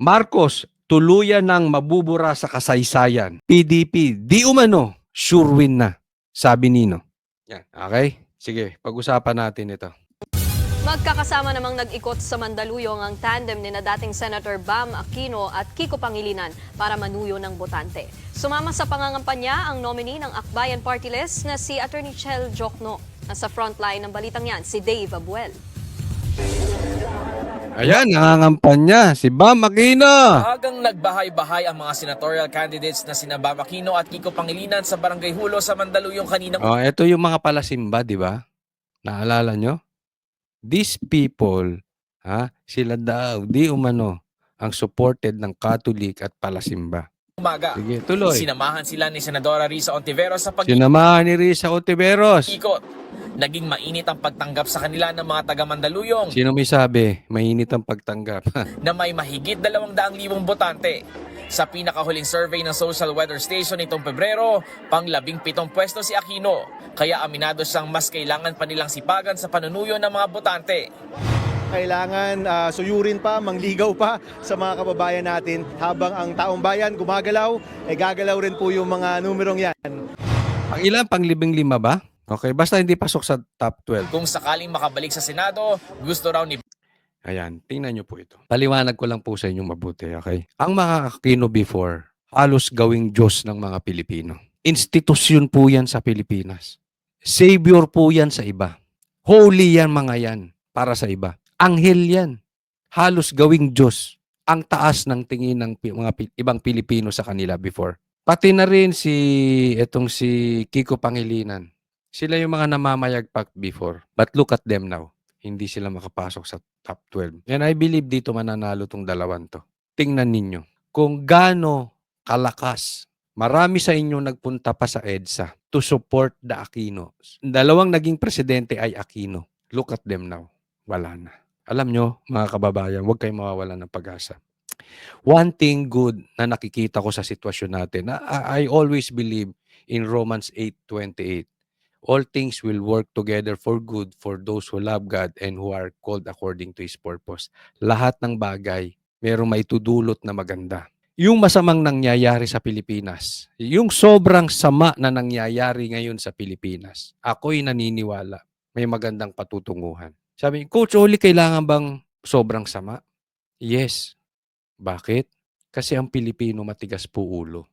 Marcos, tuluyan ng mabubura sa kasaysayan. PDP, di umano, sure win na. Sabi Nino. Yan, okay? Sige, pag-usapan natin ito. Magkakasama namang nag-ikot sa Mandaluyong ang tandem ni na dating Senator Bam Aquino at Kiko Pangilinan para manuyo ng botante. Sumama sa pangangampanya ang nominee ng Akbayan Party List na si Atty. Chel Jokno. Nasa frontline ng balitang yan, si Dave Abuel. Ayan, nangangampanya si Bam Aquino. Maagang nagbahay-bahay ang mga senatorial candidates na sina Bam Aquino at Kiko Pangilinan sa Barangay Hulo sa Mandaluyong kanina. Oh, ito yung mga palasimba, di ba? Naalala nyo? These people, sila daw, di umano, ang supported ng Catholic at palasimba. Umaga. Sige, tuloy. Sinamahan sila ni Senadora Risa Ontiveros sa Sinamahan ni Risa Ontiveros. pag-ikot. Naging mainit ang pagtanggap sa kanila ng mga taga Mandaluyong Sino may sabi? Mainit ang pagtanggap. na may mahigit 200,000 botante. Sa pinakahuling survey ng Social Weather Station nitong Pebrero, pang-17 pwesto si Aquino. Kaya aminado siyang mas kailangan pa nilang sipagan sa panunuyo ng mga botante. Kailangan suyurin pa, mangligaw pa sa mga kababayan natin habang ang taong bayan gumagalaw, gagalaw rin po yung mga numerong yan. Ang ilan? Pang-15 ba? Okay, basta hindi pasok sa top 12. Kung sakaling makabalik sa Senado, gusto raw ni Ayan, tingnan nyo po ito. Paliwanag ko lang po sa inyong mabuti, okay? Ang mga Aquino before, halos gawing Diyos ng mga Pilipino. Institusyon po yan sa Pilipinas. Savior po yan sa iba. Holy yan mga yan para sa iba. Anghel yan. Halos gawing Diyos. Ang taas ng tingin ng mga ibang Pilipino sa kanila before. Pati na rin si Kiko Pangilinan. Sila yung mga namamayagpag before. But look at them now. Hindi sila makapasok sa top 12. And I believe dito mananalo tong dalawan to. Tingnan ninyo kung gaano kalakas. Marami sa inyo nagpunta pa sa EDSA to support the Aquinos. Dalawang naging presidente ay Aquino. Look at them now. Wala na. Alam nyo, mga kababayan, huwag kayong mawawalan ng pag-asa. One thing good na nakikita ko sa sitwasyon natin, I always believe in Romans 8:28. All things will work together for good for those who love God and who are called according to His purpose. Lahat ng bagay, merong maitudulot na maganda. Yung masamang nangyayari sa Pilipinas, yung sobrang sama na nangyayari ngayon sa Pilipinas, ako'y naniniwala may magandang patutunguhan. Sabi, Coach Oli, kailangan bang sobrang sama? Yes. Bakit? Kasi ang Pilipino matigas po ulo.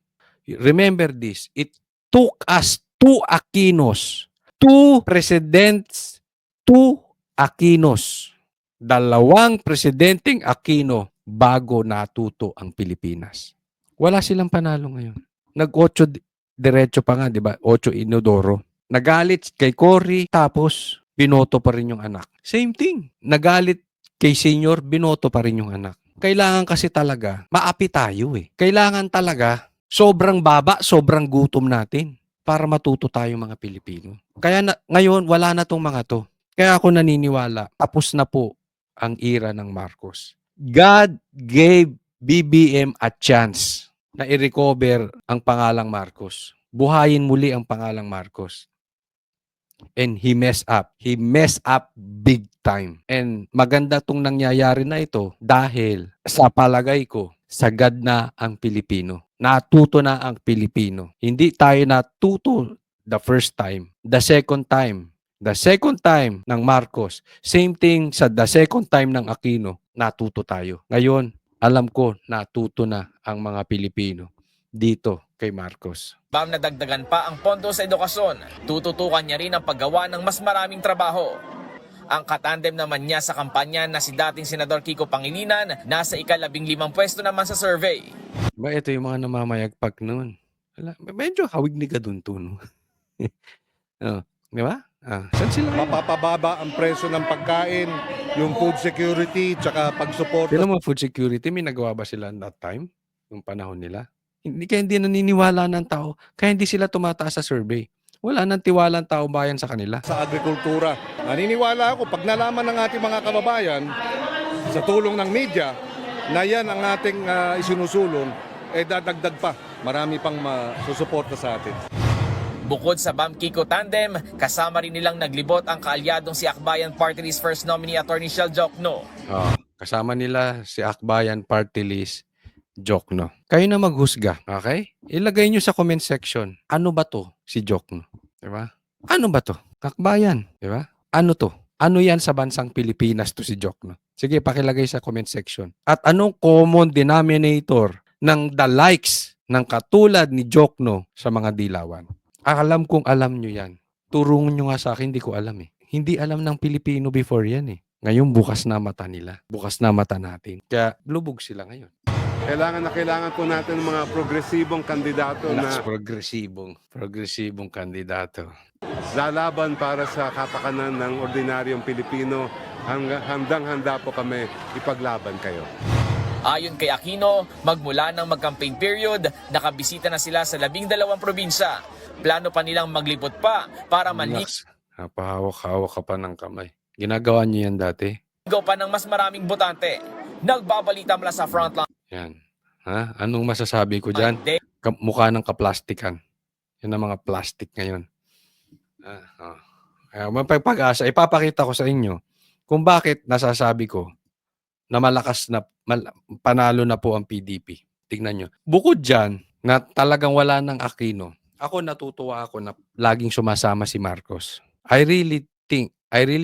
Remember this, it took us 2 Aquinos, 2 presidents, 2 Aquinos. 2 presidenteng Aquino bago natuto ang Pilipinas. Wala silang panalo ngayon. Nag-8 diretso pa nga, di ba? 8 inodoro. Nagalit kay Cory, tapos binoto pa rin yung anak. Same thing. Nagalit kay senior, binoto pa rin yung anak. Kailangan kasi talaga, maapi tayo eh. Kailangan talaga, sobrang baba, sobrang gutom natin para matuto tayo mga Pilipino. Kaya ngayon, wala na tong mga to. Kaya ako naniniwala, tapos na po ang era ng Marcos. God gave BBM a chance na i-recover ang pangalang Marcos. Buhayin muli ang pangalang Marcos. And he messed up. He messed up big time. And maganda tong nangyayari na ito dahil sa palagay ko, sagad na ang Pilipino. Natuto na ang Pilipino. Hindi tayo natuto the first time. The second time. The second time ng Marcos. Same thing sa the second time ng Aquino. Natuto tayo. Ngayon, alam ko natuto na ang mga Pilipino dito kay Marcos. Bam nadagdagan pa ang pondo sa edukasyon. Tututukan niya rin ang paggawa ng mas maraming trabaho. Ang katandem naman niya sa kampanya na si dating Senador Kiko Pangilinan, nasa ika-15 pwesto naman sa survey. Ba, ito yung mga namamayagpag noon. Medyo hawig ni Gadunto, no? Di ba? Saan sila ngayon? Mapapababa ang presyo ng pagkain, yung food security, tsaka pag-support. Sila mga food security, may nagawa ba sila that time? Yung panahon nila? Hindi naniniwala ng tao, kaya hindi sila tumataas sa survey. Wala nang tiwala ang tao bayan sa kanila. Sa agrikultura. Naniniwala ako, pag nalaman ng ating mga kababayan, sa tulong ng media, na yan ang ating isinusulong, dadagdag pa. Marami pang susuporta sa atin. Bukod sa Bam Kiko tandem, kasama rin nilang naglibot ang kaalyadong si Akbayan Party List First Nominee Atty. Chel Jokno. Kasama nila si Akbayan Party List, Jokno. Kayo na maghusga, okay? Ilagay nyo sa comment section, ano ba to si Jokno? Diba? Ano ba to? Akbayan, diba? Ano to? Ano yan sa bansang Pilipinas to si Jokno? Sige, pakilagay sa comment section. At anong common denominator ng the likes ng katulad ni Jokno sa mga dilawan? Alam kong alam nyo yan. Turungan nyo nga sa akin, hindi ko alam eh. Hindi alam ng Pilipino before yan eh. Ngayon, bukas na mata nila. Bukas na mata natin. Kaya, lubog sila ngayon. Kailangan po natin ng mga progresibong kandidato na Progresibong kandidato. lalaban para sa kapakanan ng ordinaryong Pilipino. Handang-handa po kami ipaglaban kayo. Ayon kay Aquino, magmula ng mag-campaign period, nakabisita na sila sa 12 probinsya. Plano pa nilang maglipot pa para manligaw Relax. Napahawak-hawak ka pa ng kamay. Ginagawa niyo yan dati? pa ng mas maraming botante. Nagbabalita mula sa frontline. Yan. Ha? Anong masasabi ko dyan? Day Mukha ng kaplastikan. Yan ang mga plastic ngayon. Pag-asa, ipapakita ko sa inyo kung bakit nasasabi ko na malakas na, panalo na po ang PDP. Tignan nyo. Bukod dyan, na talagang wala ng Aquino, ako natutuwa ako na laging sumasama si Marcos. I really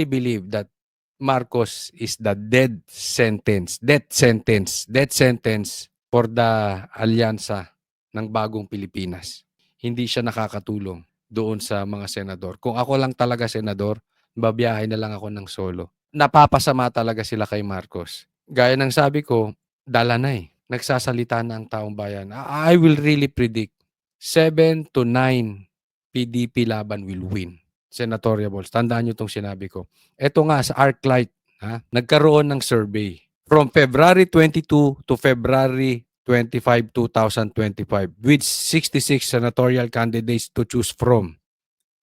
believe that Marcos is the death sentence for the alyansa ng bagong Pilipinas. Hindi siya nakakatulong doon sa mga senador. Kung ako lang talaga senador, babiyahe na lang ako ng solo. Napapasama talaga sila kay Marcos. Gaya ng sabi ko, dala na eh. Nagsasalita na ang taong bayan. I will really predict 7 to 9 PDP laban will win. Senatorial balls. Tandaan nyo itong sinabi ko. Ito nga sa ArcLight, nagkaroon ng survey. From February 22 to February 25, 2025 with 66 senatorial candidates to choose from.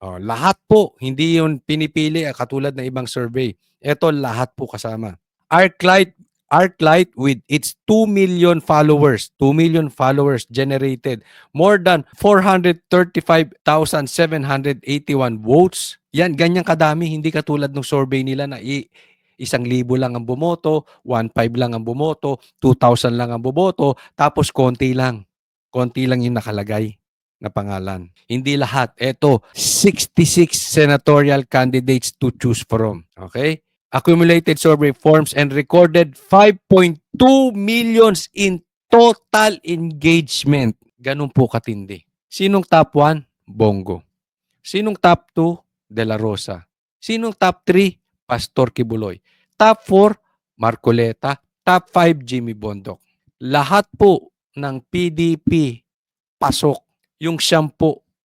Lahat po, hindi yun pinipili katulad ng ibang survey. Ito lahat po kasama. ArcLight with its 2 million followers generated more than 435,781 votes. Yan, ganyang kadami, hindi katulad ng survey nila na 1,000 lang ang bumoto, 1,500 lang ang bumoto, 2,000 lang ang bumoto, tapos konti lang yung nakalagay na pangalan. Hindi lahat. Ito, 66 senatorial candidates to choose from. Okay? Accumulated survey forms and recorded 5.2 millions in total engagement. Ganun po katindi. Sinong top 1? Bongo. Sinong top 2? De La Rosa. Sinong top 3? Pastor Kibuloy. Top 4? Marcoleta. Top 5? Jimmy Bondoc. Lahat po ng PDP pasok. Yung 10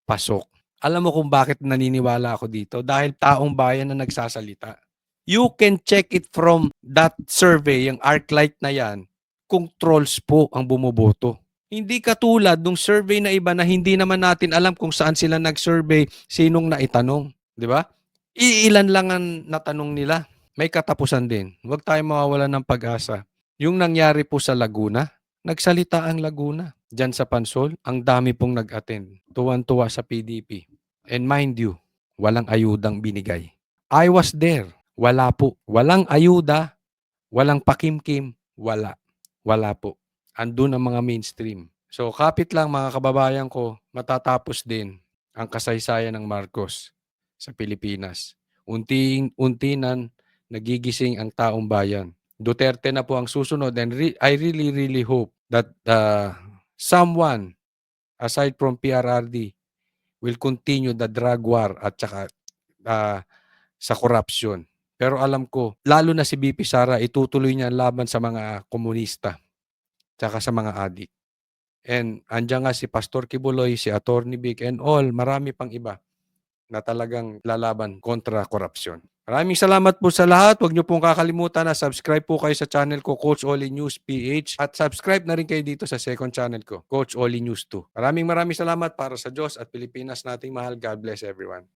pasok. Alam mo kung bakit naniniwala ako dito? Dahil taong bayan na nagsasalita. You can check it from that survey, yung ArcLight na yan, kung trolls po ang bumoboto. Hindi katulad ng survey na iba na hindi naman natin alam kung saan sila nag-survey, sinong naitanong. Di ba? Iilan lang ang natanong nila. May katapusan din. Huwag tayo mawawalan ng pag-asa. Yung nangyari po sa Laguna, nagsalita ang Laguna. Diyan sa Pansol, ang dami pong nag-attend. Tuwan-tuwa sa PDP. And mind you, walang ayudang binigay. I was there. Wala po. Walang ayuda, walang pakimkim, wala. Wala po. Andun ang mga mainstream. So kapit lang mga kababayan ko, matatapos din ang kasaysayan ng Marcos sa Pilipinas. Unti-unti nan nagigising ang taong bayan. Duterte na po ang susunod and I really hope that someone aside from PRRD will continue the drug war at saka sa corruption. Pero alam ko, lalo na si BP Sara, itutuloy niya ang laban sa mga komunista tsaka sa mga adik. And andyan nga si Pastor Kibuloy, si Attorney Vic, and all, marami pang iba na talagang lalaban kontra korupsyon. Maraming salamat po sa lahat. Huwag niyo pong kakalimutan na subscribe po kayo sa channel ko, Coach Oli News PH. At subscribe na rin kayo dito sa second channel ko, Coach Oli News 2. Maraming salamat para sa Diyos at Pilipinas nating mahal. God bless everyone.